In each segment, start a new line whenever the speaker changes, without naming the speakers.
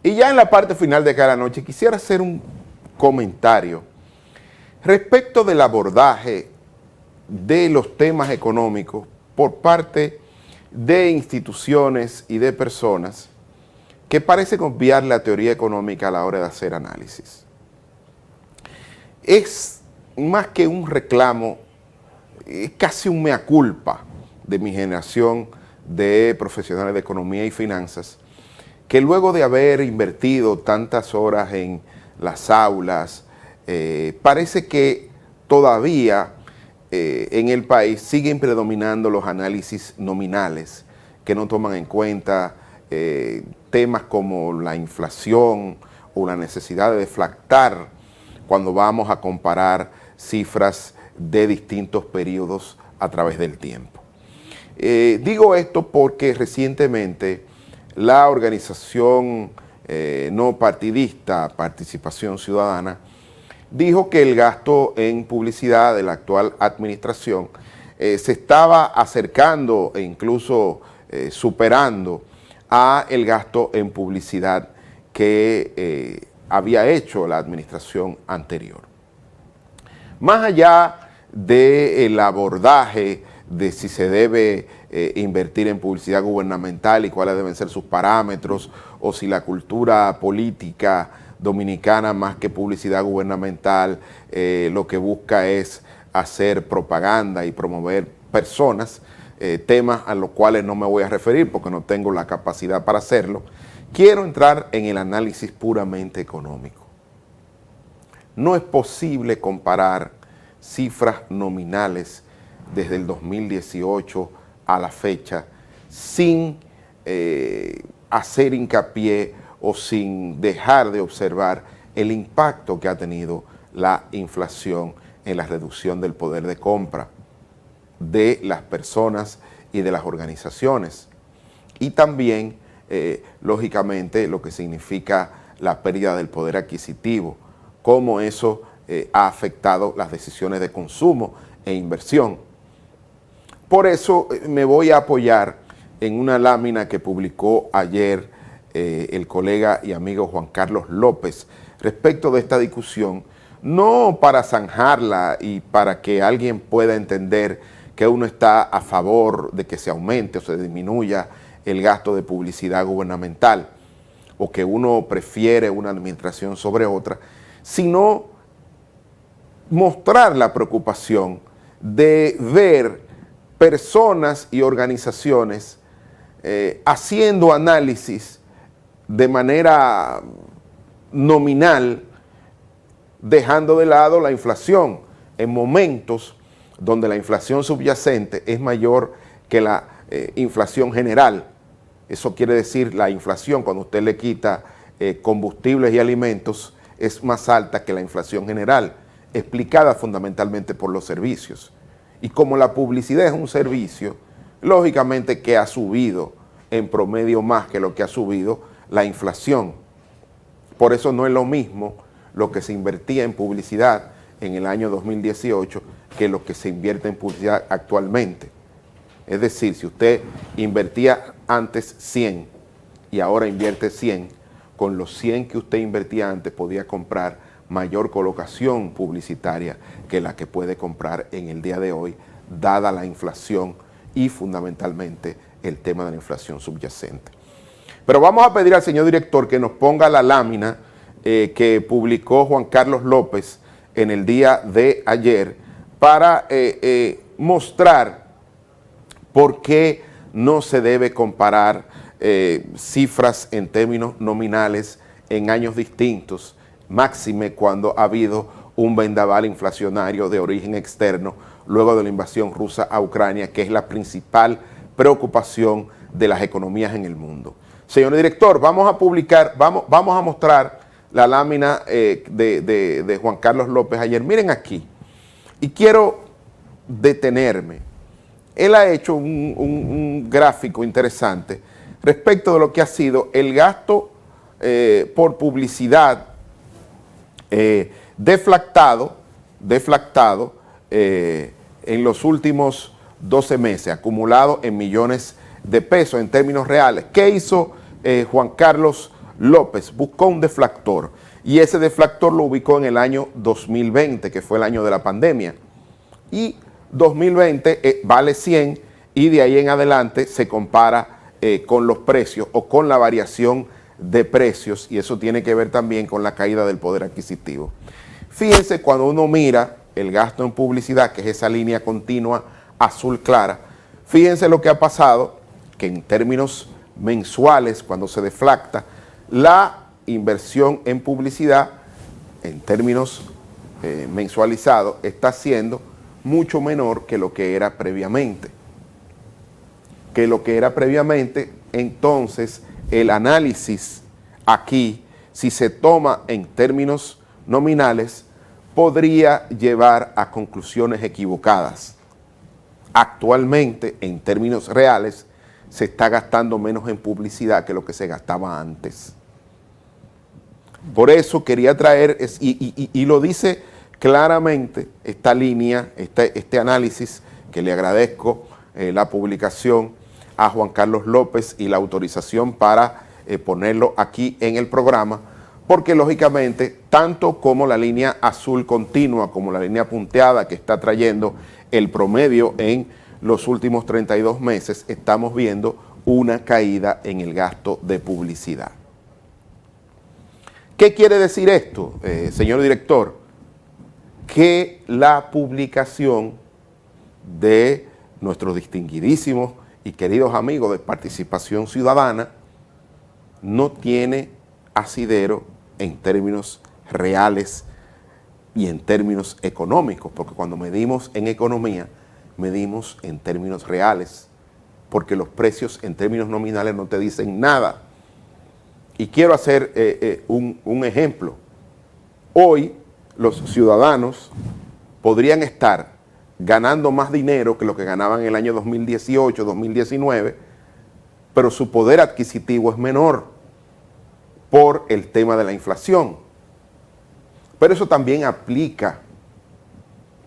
Y ya en la parte final de cada noche quisiera hacer un comentario respecto del abordaje de los temas económicos por parte de instituciones y de personas que parecen obviar la teoría económica a la hora de hacer análisis. Es más que un reclamo, es casi un mea culpa de mi generación de profesionales de economía y finanzas, que luego de haber invertido tantas horas en las aulas, parece que todavía en el país siguen predominando los análisis nominales que no toman en cuenta temas como la inflación o la necesidad de deflactar cuando vamos a comparar cifras de distintos periodos a través del tiempo. Digo esto porque recientemente la organización no partidista Participación Ciudadana dijo que el gasto en publicidad de la actual administración se estaba acercando e incluso superando a el gasto en publicidad que había hecho la administración anterior. Más allá del abordaje de si se debe invertir en publicidad gubernamental y cuáles deben ser sus parámetros, o si la cultura política dominicana más que publicidad gubernamental lo que busca es hacer propaganda y promover personas, temas a los cuales no me voy a referir porque no tengo la capacidad para hacerlo. Quiero entrar en el análisis puramente económico. No es posible comparar cifras nominales desde el 2018 a la fecha sin hacer hincapié o sin dejar de observar el impacto que ha tenido la inflación en la reducción del poder de compra de las personas y de las organizaciones. Y también, lógicamente, lo que significa la pérdida del poder adquisitivo, cómo eso ha afectado las decisiones de consumo e inversión. Por eso me voy a apoyar en una lámina que publicó ayer el colega y amigo Juan Carlos López respecto de esta discusión, no para zanjarla y para que alguien pueda entender que uno está a favor de que se aumente o se disminuya el gasto de publicidad gubernamental o que uno prefiere una administración sobre otra, sino mostrar la preocupación de ver personas y organizaciones haciendo análisis de manera nominal, dejando de lado la inflación en momentos donde la inflación subyacente es mayor que la inflación general. Eso quiere decir la inflación cuando usted le quita combustibles y alimentos es más alta que la inflación general, explicada fundamentalmente por los servicios. Y como la publicidad es un servicio, lógicamente que ha subido en promedio más que lo que ha subido la inflación. Por eso no es lo mismo lo que se invertía en publicidad en el año 2018 que lo que se invierte en publicidad actualmente. Es decir, si usted invertía antes 100 y ahora invierte 100, con los 100 que usted invertía antes podía comprar mayor colocación publicitaria que la que puede comprar en el día de hoy, dada la inflación y fundamentalmente el tema de la inflación subyacente. Pero vamos a pedir al señor director que nos ponga la lámina que publicó Juan Carlos López en el día de ayer para mostrar por qué no se debe comparar cifras en términos nominales en años distintos, máxime cuando ha habido un vendaval inflacionario de origen externo luego de la invasión rusa a Ucrania, que es la principal preocupación de las economías en el mundo. Señor director, vamos a publicar, vamos a mostrar la lámina de Juan Carlos López ayer. Miren aquí, y quiero detenerme. Él ha hecho un gráfico interesante respecto de lo que ha sido el gasto por publicidad deflactado en los últimos 12 meses, acumulado en millones de pesos en términos reales. ¿Qué hizo Juan Carlos López buscó un deflactor y ese deflactor lo ubicó en el año 2020, que fue el año de la pandemia. Y 2020 vale 100 y de ahí en adelante se compara con los precios o con la variación de precios, y eso tiene que ver también con la caída del poder adquisitivo. Fíjense, cuando uno mira el gasto en publicidad, que es esa línea continua azul clara, fíjense lo que ha pasado, que en términos mensuales, cuando se deflacta, la inversión en publicidad, en términos mensualizados, está siendo mucho menor que lo que era previamente. Entonces, el análisis aquí, si se toma en términos nominales, podría llevar a conclusiones equivocadas. Actualmente, en términos reales, se está gastando menos en publicidad que lo que se gastaba antes. Por eso quería traer, y lo dice claramente esta línea, este análisis, que le agradezco la publicación a Juan Carlos López y la autorización para ponerlo aquí en el programa, porque lógicamente, tanto como la línea azul continua, como la línea punteada que está trayendo el promedio en los últimos 32 meses, estamos viendo una caída en el gasto de publicidad. ¿Qué quiere decir esto, señor director? Que la publicación de nuestros distinguidísimos y queridos amigos de Participación Ciudadana no tiene asidero en términos reales y en términos económicos, porque cuando medimos en economía, medimos en términos reales, porque los precios en términos nominales no te dicen nada. Y quiero hacer un ejemplo. Hoy los ciudadanos podrían estar ganando más dinero que lo que ganaban en el año 2018, 2019, pero su poder adquisitivo es menor por el tema de la inflación. Pero eso también aplica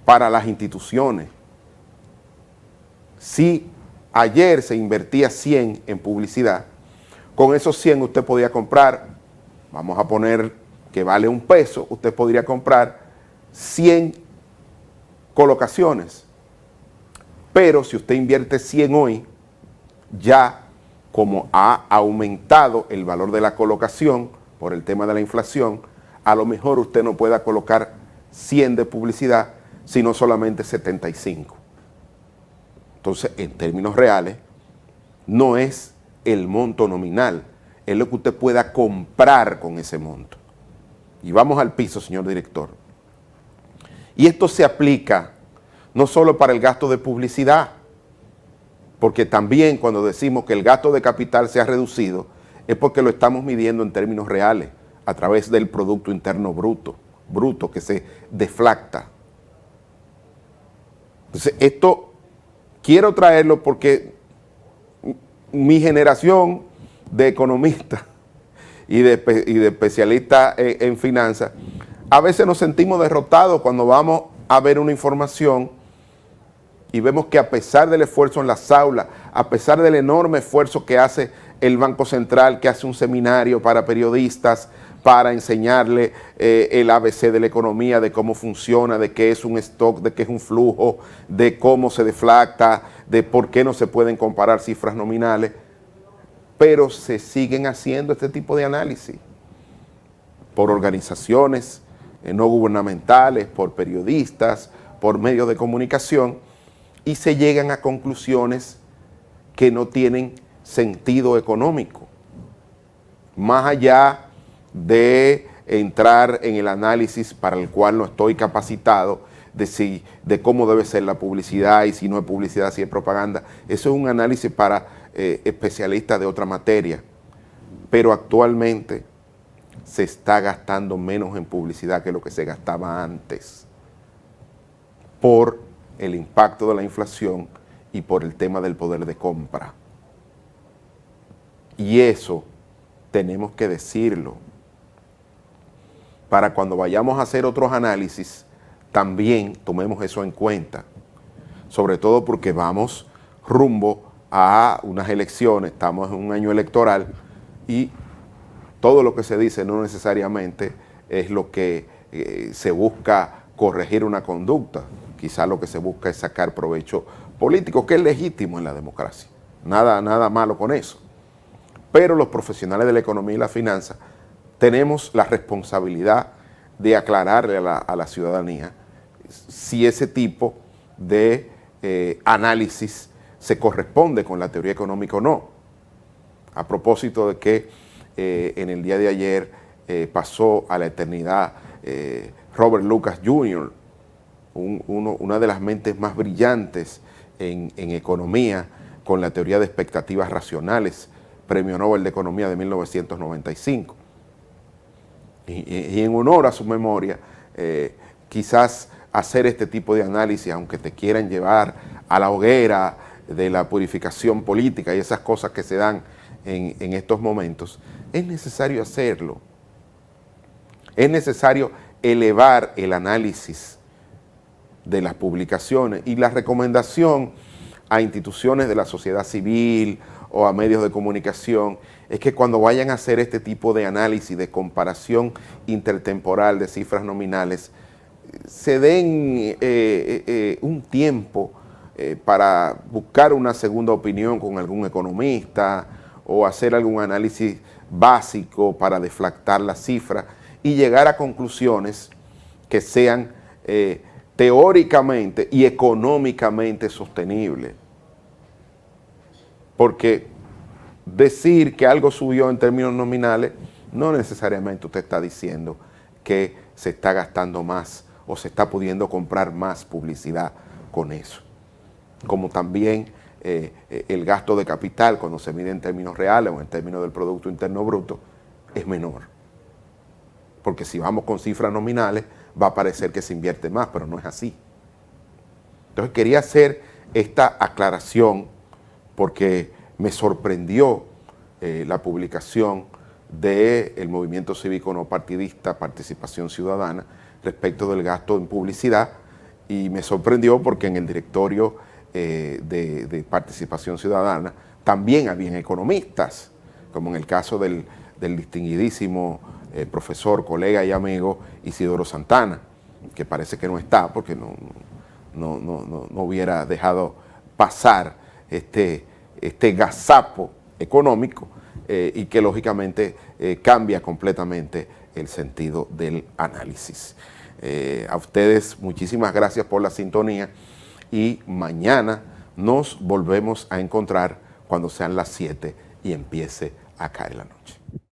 para las instituciones. Si ayer se invertía 100 en publicidad, con esos 100 usted podía comprar, vamos a poner que vale $1, usted podría comprar 100 colocaciones. Pero si usted invierte 100 hoy, ya como ha aumentado el valor de la colocación por el tema de la inflación, a lo mejor usted no pueda colocar 100 de publicidad, sino solamente 75. Entonces, en términos reales, no es el monto nominal, es lo que usted pueda comprar con ese monto. Y vamos al piso, señor director. Y esto se aplica no solo para el gasto de publicidad, porque también cuando decimos que el gasto de capital se ha reducido, es porque lo estamos midiendo en términos reales, a través del Producto Interno Bruto que se deflacta. Entonces, esto quiero traerlo porque mi generación de economistas y de especialistas en finanzas, a veces nos sentimos derrotados cuando vamos a ver una información y vemos que a pesar del esfuerzo en las aulas, a pesar del enorme esfuerzo que hace el Banco Central, que hace un seminario para periodistas, para enseñarle el ABC de la economía, de cómo funciona, de qué es un stock, de qué es un flujo, de cómo se deflacta, de por qué no se pueden comparar cifras nominales, pero se siguen haciendo este tipo de análisis por organizaciones no gubernamentales, por periodistas, por medios de comunicación, y se llegan a conclusiones que no tienen sentido económico. Más allá de entrar en el análisis para el cual no estoy capacitado, de cómo debe ser la publicidad y si no es publicidad, si es propaganda. Eso es un análisis para especialistas de otra materia. Pero actualmente se está gastando menos en publicidad que lo que se gastaba antes por el impacto de la inflación y por el tema del poder de compra. Y eso tenemos que decirlo para cuando vayamos a hacer otros análisis, también tomemos eso en cuenta, sobre todo porque vamos rumbo a unas elecciones, estamos en un año electoral y todo lo que se dice no necesariamente es lo que se busca corregir una conducta. Quizá lo que se busca es sacar provecho político, que es legítimo en la democracia. Nada malo con eso. Pero los profesionales de la economía y la finanza tenemos la responsabilidad de aclararle a la ciudadanía si ese tipo de análisis se corresponde con la teoría económica o no. A propósito de que en el día de ayer pasó a la eternidad Robert Lucas Jr., una de las mentes más brillantes en economía, con la teoría de expectativas racionales, Premio Nobel de Economía de 1995. Y en honor a su memoria, quizás hacer este tipo de análisis, aunque te quieran llevar a la hoguera de la purificación política y esas cosas que se dan en estos momentos, es necesario hacerlo. Es necesario elevar el análisis de las publicaciones y la recomendación a instituciones de la sociedad civil o a medios de comunicación es que cuando vayan a hacer este tipo de análisis, de comparación intertemporal de cifras nominales, se den un tiempo para buscar una segunda opinión con algún economista o hacer algún análisis básico para deflactar la cifra y llegar a conclusiones que sean teóricamente y económicamente sostenibles. Porque decir que algo subió en términos nominales, no necesariamente usted está diciendo que se está gastando más o se está pudiendo comprar más publicidad con eso. Como también el gasto de capital, cuando se mide en términos reales o en términos del Producto Interno Bruto, es menor. Porque si vamos con cifras nominales, va a parecer que se invierte más, pero no es así. Entonces quería hacer esta aclaración porque me sorprendió la publicación del Movimiento Cívico No Partidista Participación Ciudadana respecto del gasto en publicidad, y me sorprendió porque en el directorio de Participación Ciudadana también habían economistas, como en el caso del distinguidísimo profesor, colega y amigo Isidoro Santana, que parece que no está porque no hubiera dejado pasar este gazapo económico y que lógicamente cambia completamente el sentido del análisis. A ustedes muchísimas gracias por la sintonía y mañana nos volvemos a encontrar cuando sean las 7 y empiece a caer la noche.